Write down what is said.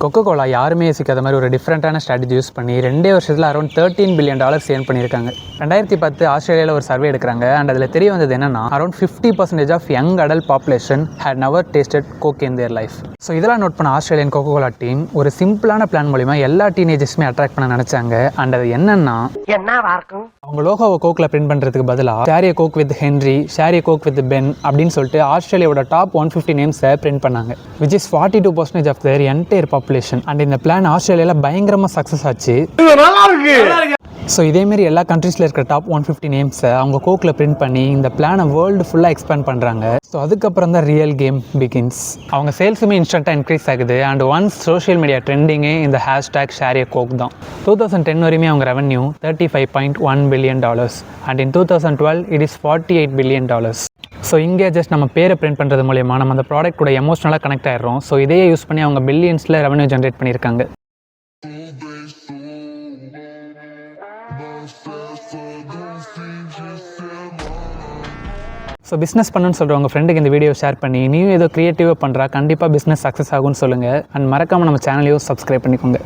Coca Cola யாருமே யோசிக்காத மாதிரி ஒரு டிஃப்ரெண்ட்டான ஸ்ட்ராட்டஜி யூஸ் பண்ணி 2 வருஷத்தில் அரௌண்ட் $13 பில்லியன் ஏர்ன் பண்ணியிருக்காங்க. 2010 ஆஸ்திரேலியாவில் ஒரு சர்வே எடுக்கிறாங்க. அண்ட் அதில் தெரிய வந்தது என்னன்னா, around 50% of young adult population had never tasted Coke in their life. So இதெல்லாம் நோட் பண்ண ஆஸ்திரேலியன் கொக்கோ கோலா டீம் ஒரு சிம்பிளான பிளான் மூலிமா எல்லா டீனேஜர்ஸுமே அட்ராக்ட் பண்ண நினைச்சாங்க. அண்ட் அது என்னன்னா, அவங்க லோகோவை கோக்கில் பிரிண்ட் பண்ணுறதுக்கு பதிலாக share a Coke with Henry, share a Coke with Ben அப்படின்னு சொல்லிட்டு ஆஸ்திரேலியாவோட டாப் 150 நேம்ஸை பிரிண்ட் பண்ணாங்க. Which is 42% of their entire population. And இந்த பிளான் ஆஸ்திரேலியாவில் பயங்கரமாக சக்ஸஸ் ஆச்சு. ஸோ இதேமாரி எல்லா கண்ட்ரீஸில் இருக்கிற டாப் 150 நேம்ஸை அவங்க கோக்கில் பிரிண்ட் பண்ணி இந்த பிளானை வேர்ல்டு ஃபுல்லாக எக்ஸ்பேண்ட் பண்ணுறாங்க. ஸோ அதுக்கப்புறம் தான் ரியல் கேம் பிகின்ஸ். அவங்க சேல்ஸுமே இன்ஸ்டண்ட்டாக இன்க்ரீஸ் ஆகுது. அண்ட் ஒன்ஸ் சோஷியல் மீடியா ட்ரெண்டிங்கே இந்த ஹேஷ்டேக் ஷேர் ஏ கோக் தான். 2010 வரையுமே அவங்க revenue $35.1 billion. And in 2012 it is $48 billion. So இங்கே ஜஸ்ட் நம்ம பேரை பிரிண்ட் பண்ணுறது மூலயமா நம்ம அந்த ப்ராடக்ட் கூட எமோஷனலாக கனெக்ட் ஆகிடுறோம். ஸோ இதையே யூஸ் பண்ணி அவங்க பில்லியன்ஸில் ரெவன்யூ ஜென்ரேட் பண்ணியிருக்காங்க. ஸோ பிஸ்னஸ் பண்ணுன்னு சொல்கிற உங்கள் ஃப்ரெண்டுக்கு இந்த வீடியோ ஷேர் பண்ணி நீயும் ஏதோ க்ரியேட்டிவாக பண்ணுறா, கண்டிப்பாக பிஸ்னஸ் சக்ஸஸ் ஆகும்னு சொல்லுங்கள். அண்ட் மறக்காமல் நம்ம சேனலையும் சப்ஸ்கிரைப் பண்ணிக்கோங்க.